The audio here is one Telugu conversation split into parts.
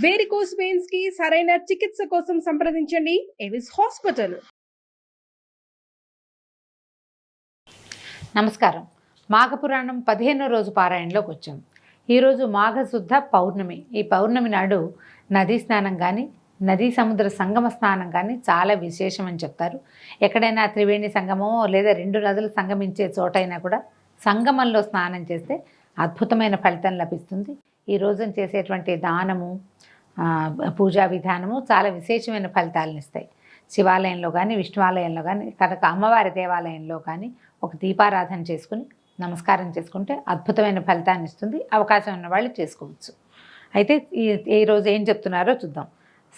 వేరికోస్ వెయిన్స్ కి సరైన చికిత్స కోసం సంప్రదించండి ఎవిస్ హాస్పిటల్. నమస్కారం. మాఘపురాణం 15వ రోజు పారాయణలోకి వచ్చాం. ఈరోజు మాఘశుద్ధ పౌర్ణమి. ఈ పౌర్ణమి నాడు నదీ స్నానం కానీ నదీ సముద్ర సంగమ స్నానం కానీ చాలా విశేషమని చెప్తారు. ఎక్కడైనా త్రివేణి సంగమమో లేదా 2 నదులు సంగమించే చోటైనా కూడా సంగమంలో స్నానం చేస్తే అద్భుతమైన ఫలితం లభిస్తుంది. ఈ రోజున చేసేటువంటి దానము, పూజా విధానము చాలా విశేషమైన ఫలితాలను ఇస్తాయి. శివాలయంలో కానీ విష్ణువాలయంలో కానీ కనుక అమ్మవారి దేవాలయంలో కానీ ఒక దీపారాధన చేసుకుని నమస్కారం చేసుకుంటే అద్భుతమైన ఫలితాన్ని ఇస్తుంది. అవకాశం ఉన్న వాళ్ళు చేసుకోవచ్చు. అయితే ఈరోజు ఏం చెప్తున్నారో చూద్దాం.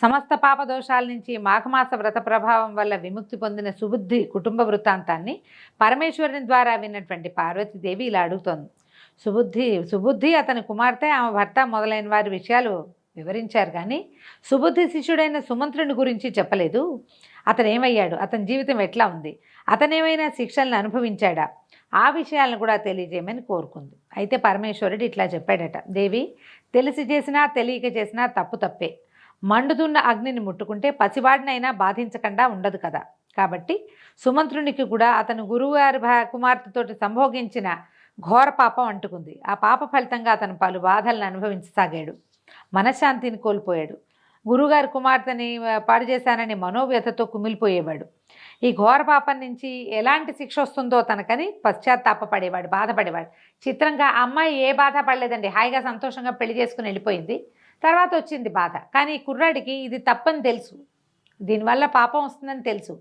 సమస్త పాపదోషాల నుంచి మాఘమాస వ్రత ప్రభావం వల్ల విముక్తి పొందిన సుబుద్ధి కుటుంబ వృత్తాంతాన్ని పరమేశ్వరుని ద్వారా విన్నటువంటి పార్వతీదేవి ఇలా అడుగుతోంది. సుబుద్ధి అతని కుమార్తె, ఆమె భర్త మొదలైన వారి విషయాలు వివరించారు, కానీ సుబుద్ధి శిష్యుడైన సుమంత్రుని గురించి చెప్పలేదు. అతను ఏమయ్యాడు, అతని జీవితం ఎట్లా ఉంది, అతనేమైనా శిక్షలను అనుభవించాడా, ఆ విషయాలను కూడా తెలియజేయమని కోరుకుంది. అయితే పరమేశ్వరుడు ఇట్లా చెప్పాడట. దేవి, తెలిసి చేసినా తెలియక చేసినా తప్పు తప్పే. మండుతున్న అగ్నిని ముట్టుకుంటే పసివాడినైనా బాధించకుండా ఉండదు కదా. కాబట్టి సుమంత్రునికి కూడా అతను గురువుగారి కుమార్తెతోటి సంభోగించిన ఘోర పాపం అంటుకుంది. ఆ పాప ఫలితంగా అతను పలు బాధలను అనుభవించసాగాడు. మనశ్శాంతిని కోల్పోయాడు. గురుగారి కుమార్తెని పాడు చేశానని మనోవ్యతతో కుమిలిపోయేవాడు. ఈ ఘోర పాపం నుంచి ఎలాంటి శిక్ష వస్తుందో తనకని పశ్చాత్తాపపడేవాడు, బాధపడేవాడు. చిత్రంగా అమ్మాయి ఏ బాధ పడలేదండి, హాయిగా సంతోషంగా పెళ్లి చేసుకుని వెళ్ళిపోయింది. తర్వాత వచ్చింది బాధ. కానీ ఈ కుర్రాడికి ఇది తప్పని తెలుసు, దీనివల్ల పాపం వస్తుందని తెలుసు.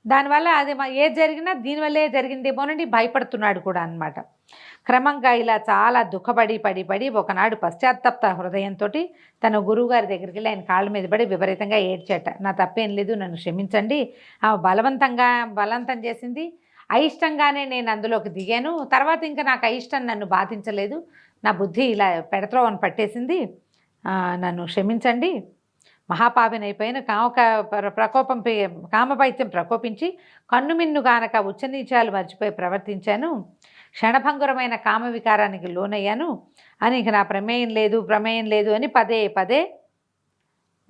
దానివల్ల అది ఏది జరిగినా దీనివల్లే జరిగిందేమోనని భయపడుతున్నాడు కూడా అన్నమాట. క్రమంగా ఇలా చాలా దుఃఖపడి ఒకనాడు పశ్చాత్తాప హృదయంతో తన గురువుగారి దగ్గరికి వెళ్ళి ఆయన కాళ్ళ మీద పడి విపరీతంగా ఏడ్చాట. నా తప్పేం లేదు, నన్ను క్షమించండి. ఆమె బలవంతం చేసింది, అయిష్టంగానే నేను అందులోకి దిగాను. తర్వాత ఇంకా నాకు అయిష్టం నన్ను బాధించలేదు, నా బుద్ధి ఇలా పెడత్రోవని పట్టేసింది, నన్ను క్షమించండి. మహాపాపినైపోయిన కామపైత్యం ప్రకోపించి కన్నుమిన్ను గానక ఉచ్చనీచాలు మర్చిపోయి ప్రవర్తించాను. క్షణభంగురమైన కామ వికారానికి లోనయ్యాను అని ఇంక నా ప్రమేయం లేదు అని పదే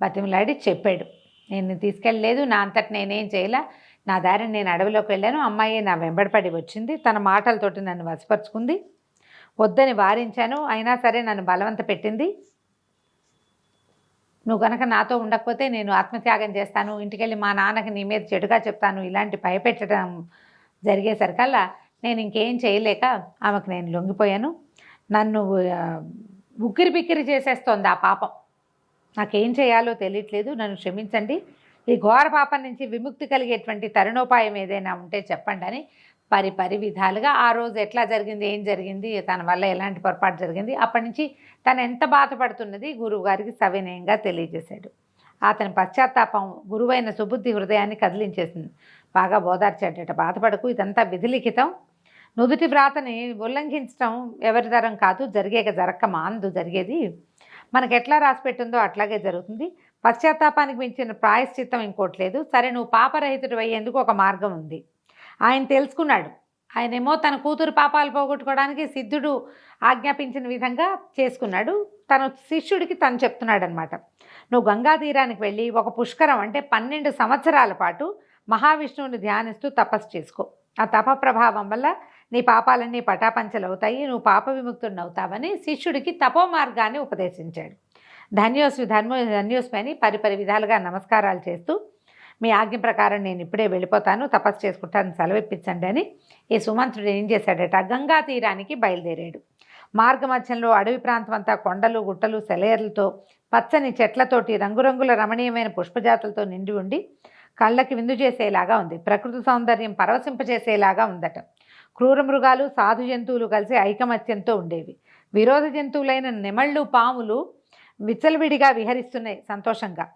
బతిమలాడి చెప్పాడు. నేను తీసుకెళ్ళలేదు, నా అంతటి నేనేం చేయలే, నా దారిని నేను అడవిలోకి వెళ్ళాను. అమ్మాయి నా వెంబడిపడి వచ్చింది, తన మాటలతోటి నన్ను వశపరుచుకుంది. వద్దని వారించాను, అయినా సరే నన్ను బలవంత పెట్టింది. నువ్వు కనుక నాతో ఉండకపోతే నేను ఆత్మత్యాగం చేస్తాను, ఇంటికెళ్ళి మా నాన్నకి నీ మీద చెడుగా చెప్తాను, ఇలాంటి భయపెట్టడం జరిగేసరికల్లా నేను ఇంకేం చేయలేక ఆమెకు నేను లొంగిపోయాను. నన్ను ఉక్కిరి చేసేస్తోంది ఆ పాపం. నాకేం చేయాలో తెలియట్లేదు, నన్ను క్షమించండి. ఈ ఘోర పాపం నుంచి విముక్తి కలిగేటువంటి తరుణోపాయం ఏదైనా ఉంటే చెప్పండి అని పరి విధాలుగా ఆ రోజు ఎట్లా జరిగింది, ఏం జరిగింది, తన వల్ల ఎలాంటి పొరపాటు జరిగింది, అప్పటి నుంచి తను ఎంత బాధపడుతున్నది గురువుగారికి సవినయంగా తెలియజేశాడు. అతని పశ్చాత్తాపం గురువైన సుబుద్ధి హృదయాన్ని కదిలించేసింది. బాగా బోధార్చాడట. బాధపడకు, ఇదంతా విధిలిఖితం. నుదుటి వ్రాతని ఉల్లంఘించడం ఎవరి తరం కాదు, జరక్క మాందు జరిగేది. మనకు ఎట్లా రాసిపెట్టిందో అట్లాగే జరుగుతుంది. పశ్చాత్తాపానికి మించిన ప్రాయశ్చిత్తం ఇంకోట్లేదు. సరే, నువ్వు పాపరహితుడు అయ్యేందుకు ఒక మార్గం ఉంది. ఆయన తెలుసుకున్నాడు. ఆయనేమో తన కూతురు పాపాలు పోగొట్టుకోవడానికి సిద్ధుడు ఆజ్ఞాపించిన విధంగా చేసుకున్నాడు. తన శిష్యుడికి తను చెప్తున్నాడు అనమాట. నువ్వు గంగా తీరానికి వెళ్ళి ఒక పుష్కరం అంటే 12 సంవత్సరాల పాటు మహావిష్ణువుని ధ్యానిస్తూ తపస్సు చేసుకో. ఆ తప ప్రభావం వల్ల నీ పాపాలన్నీ పటాపంచలవుతాయి, నువ్వు పాప విముక్తుడిని అవుతావని శిష్యుడికి తపో మార్గాన్ని ఉపదేశించాడు. ధన్యోస్మి అని పరి విధాలుగా నమస్కారాలు చేస్తూ, మీ ఆజ్ఞ ప్రకారం నేను ఇప్పుడే వెళ్ళిపోతాను, తపస్సు చేసుకుంటాను, సెలవిప్పించండి అని ఈ సుమంత్రుడు ఏం చేశాడట, గంగా తీరానికి బయలుదేరాడు. మార్గమధ్యంలో అడవి ప్రాంతం అంతా కొండలు, గుట్టలు, సెలయేర్లతో, పచ్చని చెట్లతోటి, రంగురంగుల రమణీయమైన పుష్పజాతులతో నిండి ఉండి కళ్ళకి విందు చేసేలాగా ఉంది. ప్రకృతి సౌందర్యం పరవశింపచేసేలాగా ఉందట. క్రూర మృగాలు, సాధు జంతువులు కలిసి ఐకమత్యంతో ఉండేవి. విరోధ జంతువులైన నెమళ్ళు, పాములు విచ్చలవిడిగా విహరిస్తున్నాయి సంతోషంగా.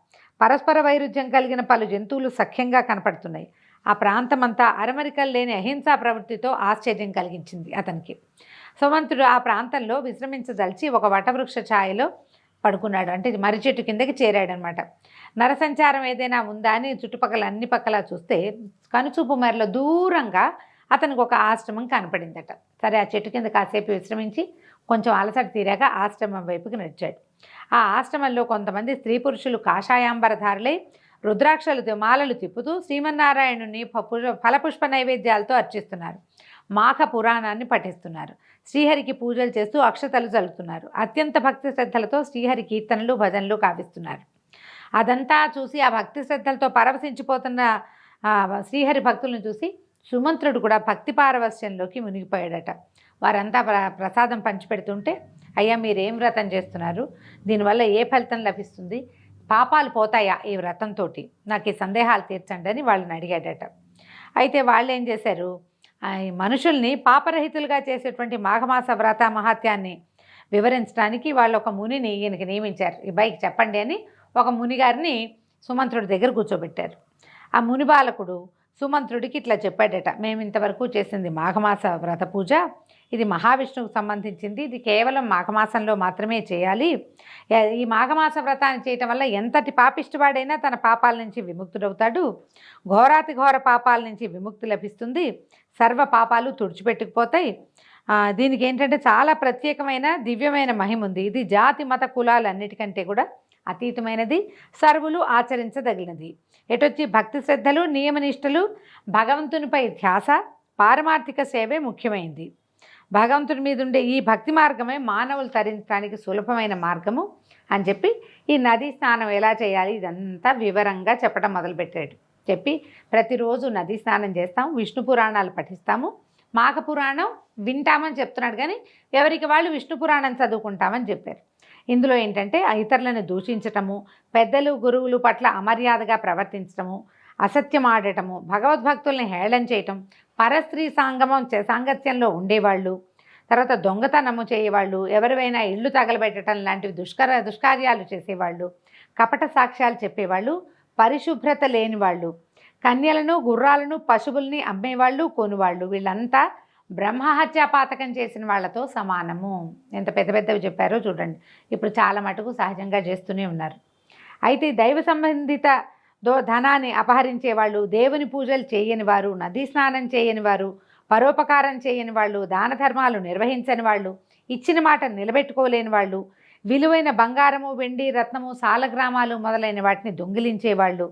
పరస్పర వైరుధ్యం కలిగిన పలు జంతువులు సఖ్యంగా కనపడుతున్నాయి. ఆ ప్రాంతమంతా అరమరికలు లేని అహింసా ప్రవృత్తితో ఆశ్చర్యం కలిగించింది అతనికి. సుమంతుడు ఆ ప్రాంతంలో విశ్రమించదలిచి ఒక వటవృక్ష ఛాయలో పడుకున్నాడు. అంటే మర్రి చెట్టు కిందకి చేరాడనమాట. నరసంచారం ఏదైనా ఉందా అని చుట్టుపక్కల అన్ని పక్కల చూస్తే కనుచూపు మేరలో దూరంగా అతనికి ఒక ఆశ్రమం కనపడిందట. సరే, ఆ చెట్టు కింద కాసేపు విశ్రమించి కొంచెం అలసట తీరాక ఆశ్రమం వైపుకి నడిచాడు. ఆ ఆశ్రమంలో కొంతమంది స్త్రీ పురుషులు కాషాయాంబరధారులై రుద్రాక్షలు మాలలు తిప్పుతూ శ్రీమన్నారాయణుని ఫలపుష్ప నైవేద్యాలతో అర్చిస్తున్నారు. మాఘ పురాణాన్ని పఠిస్తున్నారు. శ్రీహరికి పూజలు చేస్తూ అక్షతలు చల్లుతున్నారు. అత్యంత భక్తి శ్రద్ధలతో శ్రీహరి కీర్తనలు భజనలు కావిస్తున్నారు. అదంతా చూసి ఆ భక్తి శ్రద్ధలతో పరవశించిపోతున్న శ్రీహరి భక్తులను చూసి సుమంత్రుడు కూడా భక్తి పారవస్యంలోకి మునిగిపోయాడట. వారంతా ప్రసాదం పంచిపెడుతుంటే, అయ్యా మీరేం వ్రతం చేస్తున్నారు, దీనివల్ల ఏ ఫలితం లభిస్తుంది, పాపాలు పోతాయా ఈ వ్రతంతో, నాకు ఈ సందేహాలు తీర్చండి అని వాళ్ళని అడిగాడట. అయితే వాళ్ళు ఏం చేశారు, మనుషుల్ని పాపరహితులుగా చేసేటువంటి మాఘమాస వ్రత మహాత్యాన్ని వివరించడానికి వాళ్ళు ఒక మునిని ఈయనకి నియమించారు. ఈ బైక్ చెప్పండి అని ఒక మునిగారిని సుమంత్రుడి దగ్గర కూర్చోబెట్టారు. ఆ ముని బాలకుడు సుమంత్రుడికి ఇట్లా చెప్పాడట, మేము ఇంతవరకు చేసింది మాఘమాస వ్రత పూజ, ఇది మహావిష్ణువుకు సంబంధించింది, ఇది కేవలం మాఘమాసంలో మాత్రమే చేయాలి. ఈ మాఘమాస వ్రతాన్ని చేయటం వల్ల ఎంతటి పాపిష్టివాడైనా తన పాపాల నుంచి విముక్తుడవుతాడు, ఘోరాతి ఘోర పాపాల నుంచి విముక్తి లభిస్తుంది, సర్వ పాపాలు తుడిచిపెట్టుకుపోతాయి. దీనికి ఏంటంటే చాలా ప్రత్యేకమైన దివ్యమైన మహిమ ఉంది. ఇది జాతి మత కులాలన్నిటికంటే కూడా అతీతమైనది, సర్వులు ఆచరించదగినది. ఎటొచ్చి భక్తి శ్రద్ధలు, నియమనిష్టలు, భగవంతునిపై ధ్యాస, పారమార్థిక సేవే ముఖ్యమైనది. భగవంతుడి మీద ఉండే ఈ భక్తి మార్గమే మానవులు తరించడానికి సులభమైన మార్గము అని చెప్పి ఈ నదీ స్నానం ఎలా చేయాలి ఇదంతా వివరంగా చెప్పడం మొదలుపెట్టాడు. చెప్పి ప్రతిరోజు నదీ స్నానం చేస్తాం, విష్ణు పురాణాలు పఠిస్తాము, మాఘ పురాణం వింటామని చెప్తున్నాడు, కానీ ఎవరికి వాళ్ళు విష్ణు పురాణం చదువుకుంటామని చెప్పారు. ఇందులో ఏంటంటే ఇతరులను దూషించటము, పెద్దలు గురువులు పట్ల అమర్యాదగా ప్రవర్తించటము, అసత్యం ఆడటము, భగవద్భక్తుల్ని హేళన చేయటం, పరస్త్రీ సాంగత్యంలో ఉండేవాళ్ళు, తర్వాత దొంగతనము చేయవాళ్ళు, ఎవరివైనా ఇళ్ళు తగలబెట్టడం లాంటివి దుష్కార్యాలు చేసేవాళ్ళు, కపట సాక్ష్యాలు చెప్పేవాళ్ళు, పరిశుభ్రత లేని వాళ్ళు, కన్యలను గుర్రాలను పశువుల్ని అమ్మేవాళ్ళు కొనువాళ్ళు, వీళ్ళంతా బ్రహ్మహత్యాపాతకం చేసిన వాళ్ళతో సమానము. ఎంత పెద్ద పెద్దవి చెప్పారో చూడండి. ఇప్పుడు చాలా మటుకు సహజంగా చేస్తూనే ఉన్నారు. అయితే దైవ సంబంధిత ధనాన్ని అపహరించే వాళ్ళు, దేవుని పూజలు చేయని వారు, నదీ స్నానం చేయని వారు, పరోపకారం చేయని వాళ్ళు, దాన ధర్మాలు నిర్వహించని వాళ్ళు, ఇచ్చిన మాట నిలబెట్టుకోలేని వాళ్ళు, విలువైన బంగారము వెండి రత్నము సాలగ్రామాలు మొదలైన వాటిని దొంగిలించేవాళ్ళు,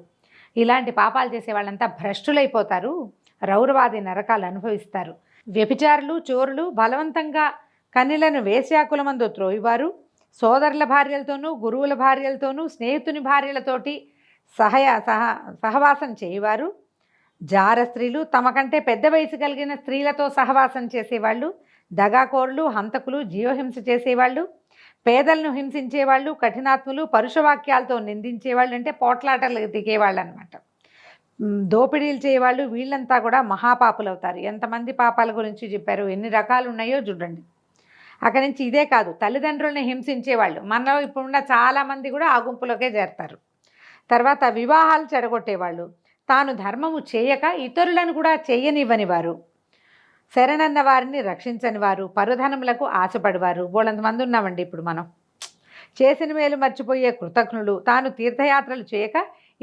ఇలాంటి పాపాలు చేసే వాళ్ళంతా భ్రష్టులైపోతారు, రౌరవాది నరకాలు అనుభవిస్తారు. వ్యభిచారులు, చోరులు, బలవంతంగా కన్యలను వేశ్యాకులమందు త్రోయివారు, సోదరుల భార్యలతోనూ గురువుల భార్యలతోనూ స్నేహితుని భార్యలతోటి సహవాసం చేయవారు, జార స్త్రీలు, తమ కంటే పెద్ద వయసు కలిగిన స్త్రీలతో సహవాసం చేసేవాళ్ళు, దగాకోరులు, హంతకులు, జీవహింస చేసేవాళ్ళు, పేదలను హింసించేవాళ్ళు, కఠినాత్ములు, పరుషవాక్యాలతో నిందించేవాళ్ళు, అంటే పోట్లాటలు దిగేవాళ్ళు అనమాట, దోపిడీలు చేయవాళ్ళు, వీళ్ళంతా కూడా మహాపాపులు అవుతారు. ఎంతమంది పాపాల గురించి చెప్పారు, ఎన్ని రకాలు ఉన్నాయో చూడండి. అక్కడి నుంచి ఇదే కాదు, తల్లిదండ్రుల్ని హింసించేవాళ్ళు, మనలో ఇప్పుడున్న చాలామంది కూడా ఆ గుంపులోకే చేరతారు. తర్వాత వివాహాలు చెడగొట్టేవాళ్ళు, తాను ధర్మము చేయక ఇతరులను కూడా చేయనివ్వని వారు, శరణన్న వారిని రక్షించని వారు, పరుధనములకు ఆశపడివారు, బోళంతమంది ఉన్నామండి ఇప్పుడు మనం. చేసిన మేలు మర్చిపోయే కృతజ్ఞులు, తాను తీర్థయాత్రలు చేయక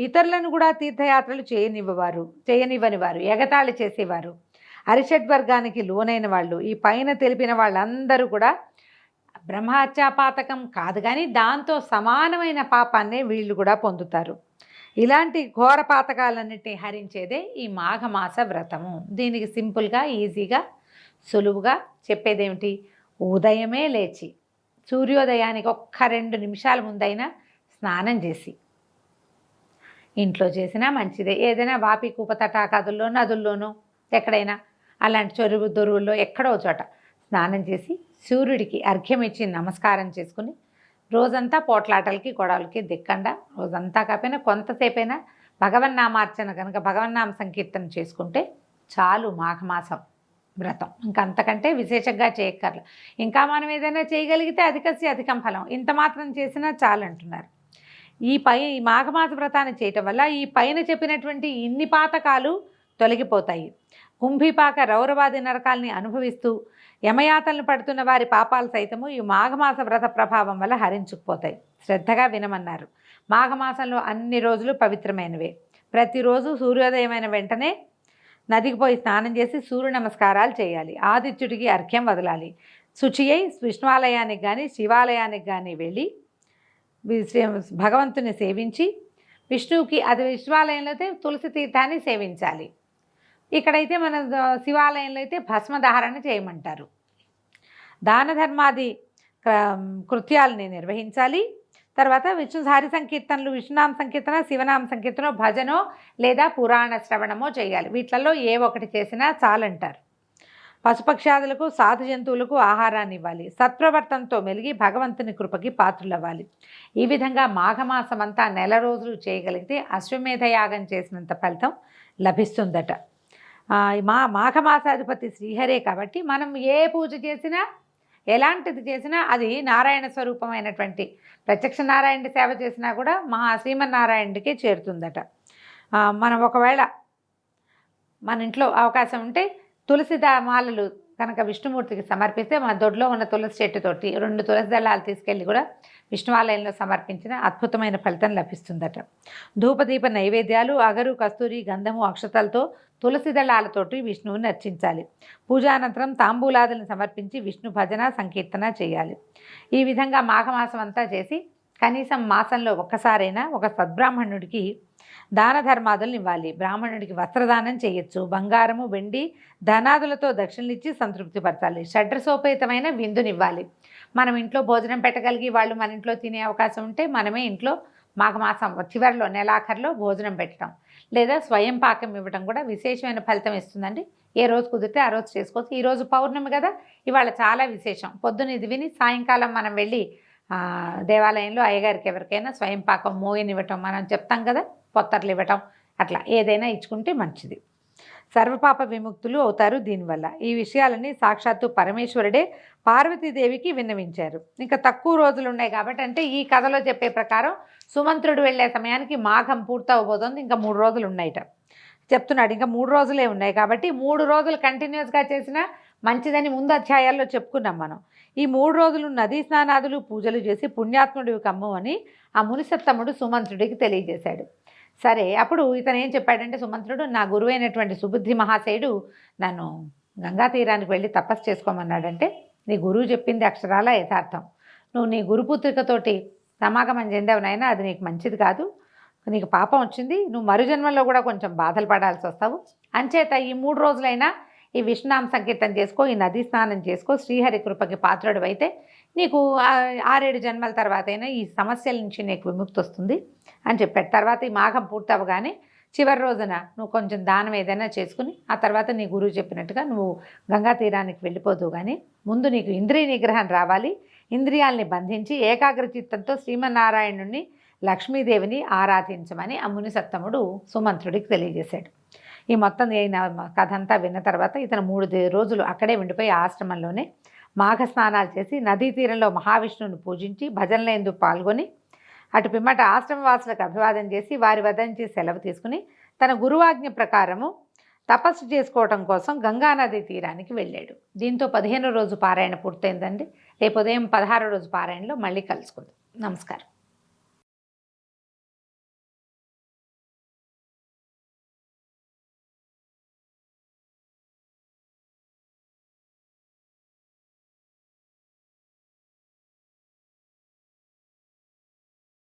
ఇతరులను కూడా తీర్థయాత్రలు చేయనివ్వని వారు, ఎగతాళి చేసేవారు, అరిషడ్వర్గానికి లోనైన వాళ్ళు. ఈ పైన తెలిపిన వాళ్ళందరూ కూడా బ్రహ్మహత్యాపాతకం కాదు, కానీ దాంతో సమానమైన పాపాన్నే వీళ్ళు కూడా పొందుతారు. ఇలాంటి ఘోర పాతకాలన్నిటినీ హరించేదే ఈ మాఘమాస వ్రతము. దీనికి సింపుల్గా, ఈజీగా, సులువుగా చెప్పేదేమిటి, ఉదయమే లేచి సూర్యోదయానికి ఒక్క 2 నిమిషాల ముందైనా స్నానం చేసి, ఇంట్లో చేసినా మంచిదే, ఏదైనా వాపి కూప తటాకాదుల్లో నదుల్లోనూ ఎక్కడైనా అలాంటి చెరువు దొరువుల్లో ఎక్కడో చోట స్నానం చేసి సూర్యుడికి అర్ఘ్యం ఇచ్చి నమస్కారం చేసుకుని రోజంతా పోట్లాటలకి గొడవలకి దిక్కండా, రోజంతా కాకపోయినా కొంతసేపైనా భగవన్నామార్చన కనుక భగవన్నామ సంకీర్తన చేసుకుంటే చాలు మాఘమాసం వ్రతం. ఇంకా అంతకంటే విశేషంగా చేయక్కర్ల. ఇంకా మనం ఏదైనా చేయగలిగితే అధికస్య అధికం ఫలం, ఇంత మాత్రం చేసినా చాలు అంటున్నారు. ఈ మాఘమాస వ్రతాన్ని చేయటం వల్ల ఈ పైన చెప్పినటువంటి ఇన్ని పాతకాలు తొలగిపోతాయి. కుంభీపాక రౌరవాది నరకాల్ని అనుభవిస్తూ యమయాతలను పడుతున్న వారి పాపాలు సైతము ఈ మాఘమాస వ్రత ప్రభావం వల్ల హరించుకుపోతాయి. శ్రద్ధగా వినమన్నారు. మాఘమాసంలో అన్ని రోజులు పవిత్రమైనవే. ప్రతిరోజు సూర్యోదయమైన వెంటనే నదికి పోయి స్నానం చేసి సూర్య నమస్కారాలు చేయాలి. ఆదిత్యుడికి అర్ఘ్యం వదలాలి. శుచి అయి విష్ణువాలయానికి కానీ శివాలయానికి కానీ వెళ్ళి భగవంతుని సేవించి విష్ణువుకి, అది విష్ణువాలయంలో అయితే తులసి తీర్థాన్ని సేవించాలి, ఇక్కడైతే మన శివాలయంలో అయితే భస్మధారణ చేయమంటారు. దాన ధర్మాది కృత్యాలని నిర్వహించాలి. తర్వాత విష్ణు హరి సంకీర్తనలు, విష్ణునామ సంకీర్తన, శివనామ సంకీర్తనో, భజనో లేదా పురాణ శ్రవణమో చేయాలి. వీటిలలో ఏ ఒకటి చేసినా చాలంటారు. పశుపక్షాదులకు, సాధు జంతువులకు ఆహారాన్ని ఇవ్వాలి. సత్ప్రవర్తనతో మెలిగి భగవంతుని కృపకి పాత్రులవ్వాలి. ఈ విధంగా మాఘమాసం అంతా నెల రోజులు చేయగలిగితే అశ్వమేధ యాగం చేసినంత ఫలితం లభిస్తుందట. మాఘమాసాధిపతి శ్రీహరే కాబట్టి మనం ఏ పూజ చేసినా, ఎలాంటిది చేసినా అది నారాయణ స్వరూపమైనటువంటి ప్రత్యక్ష నారాయణ సేవ చేసినా కూడా శ్రీమన్నారాయణుడికే చేరుతుందట. మనం ఒకవేళ మన ఇంట్లో అవకాశం ఉంటే తులసి మాలలు కనుక విష్ణుమూర్తికి సమర్పిస్తే, మన దొడ్లో ఉన్న తులసి చెట్టుతోటి 2 తులసి దళాలు తీసుకెళ్ళి కూడా విష్ణువాలయంలో సమర్పించిన అద్భుతమైన ఫలితం లభిస్తుందట. ధూపదీప నైవేద్యాలు, అగరు, కస్తూరి, గంధము, అక్షతలతో తులసి దళాలతోటి విష్ణువుని అర్చించాలి. పూజానంతరం తాంబూలాదులను సమర్పించి విష్ణు భజన సంకీర్తన చేయాలి. ఈ విధంగా మాఘమాసం అంతా చేసి కనీసం మాసంలో ఒక్కసారైనా ఒక సద్బ్రాహ్మణుడికి దాన ధర్మాదులను ఇవ్వాలి. బ్రాహ్మణుడికి వస్త్రదానం చేయొచ్చు. బంగారము, వెండి, ధనాదులతో దక్షిణలు ఇచ్చి సంతృప్తిపరచాలి. షడ్రసోపేతమైన విందునివ్వాలి. మనం ఇంట్లో భోజనం పెట్టగలిగి వాళ్ళు మన ఇంట్లో తినే అవకాశం ఉంటే మనమే ఇంట్లో మాఘమాసం చివరిలో నెలాఖరులో భోజనం పెట్టడం లేదా స్వయం పాకం ఇవ్వడం కూడా విశేషమైన ఫలితం ఇస్తుందండి. ఏ రోజు కుదిరితే ఆ రోజు చేసుకోవచ్చు. ఈరోజు పౌర్ణమి కదా, ఇవాళ చాలా విశేషం. పొద్దున ఇది విని సాయంకాలం మనం వెళ్ళి దేవాలయంలో అయ్యగారికి ఎవరికైనా స్వయం పాకం మోయనివ్వటం, మనం చెప్తాం కదా, పొత్తర్లు ఇవ్వటం, అట్లా ఏదైనా ఇచ్చుకుంటే మంచిది. సర్వపాప విముక్తులు అవుతారు దీనివల్ల. ఈ విషయాలని సాక్షాత్తు పరమేశ్వరుడే పార్వతీదేవికి విన్నవించారు. ఇంకా తక్కువ రోజులు ఉన్నాయి కాబట్టి, అంటే ఈ కథలో చెప్పే ప్రకారం సుమంత్రుడు వెళ్ళే సమయానికి మాఘం పూర్తవబోతోంది. ఇంకా 3 రోజులు ఉన్నాయిట చెప్తున్నాడు. ఇంకా 3 రోజులే ఉన్నాయి కాబట్టి 3 రోజులు కంటిన్యూస్గా చేసినా మంచిదని ముందు అధ్యాయాల్లో చెప్పుకున్నాం మనం. ఈ 3 రోజులు నదీ స్నానాదులు పూజలు చేసి పుణ్యాత్ముడివి కమ్ము అని ఆ మునిసత్తముడు సుమంత్రుడికి తెలియజేశాడు. సరే, అప్పుడు ఇతను ఏం చెప్పాడంటే సుమంత్రుడు, నా గురువైనటువంటి సుబుద్ధి మహాశయుడు నన్ను గంగా తీరానికి వెళ్ళి తపస్సు చేసుకోమన్నాడంటే, నీ గురువు చెప్పింది అక్షరాల యథార్థం. నువ్వు నీ గురుపుత్రికతోటి సమాగమం చెందావు నాయన, అది నీకు మంచిది కాదు, నీకు పాపం వచ్చింది, నువ్వు మరుజన్మలో కూడా కొంచెం బాధలు పడాల్సి వస్తావు. అంచేత ఈ 3 రోజులైనా ఈ విష్ణునామ సంకీర్తన చేసుకో, ఈ నదీ స్నానం చేసుకో, శ్రీహరి కృపకి పాత్రుడు అయితే నీకు 6-7 జన్మల తర్వాత అయినా ఈ సమస్యల నుంచి నీకు విముక్తి వస్తుంది అని చెప్పాడు. తర్వాత ఈ మాఘం పూర్తవగానే చివరి రోజున నువ్వు కొంచెం దానం ఏదైనా చేసుకుని ఆ తర్వాత నీ గురువు చెప్పినట్టుగా నువ్వు గంగా తీరానికి వెళ్ళిపోదు. కానీ ముందు నీకు ఇంద్రియ నిగ్రహం రావాలి. ఇంద్రియాల్ని బంధించి ఏకాగ్ర చిత్తంతో శ్రీమన్నారాయణుడిని, లక్ష్మీదేవిని ఆరాధించమని ఆ ముని సత్తముడు సుమంత్రుడికి తెలియజేశాడు. ఈ మొత్తం కథ అంతా విన్న తర్వాత ఇతను 3 రోజులు అక్కడే ఉండిపోయి ఆశ్రమంలోనే మాఘ స్నానాలు చేసి నదీ తీరంలో మహావిష్ణువుని పూజించి భజనలందు పాల్గొని అటు పిమ్మట ఆశ్రమవాసులకు అభివాదం చేసి వారి వద్ద నుంచి సెలవు తీసుకుని తన గురువాజ్ఞ ప్రకారము తపస్సు చేసుకోవటం కోసం గంగానది తీరానికి వెళ్ళాడు. దీంతో 15వ రోజు పారాయణ పూర్తయిందండి. రేపు ఉదయం 16వ రోజు పారాయణలో మళ్ళీ కలుసుకుందాం. నమస్కారం.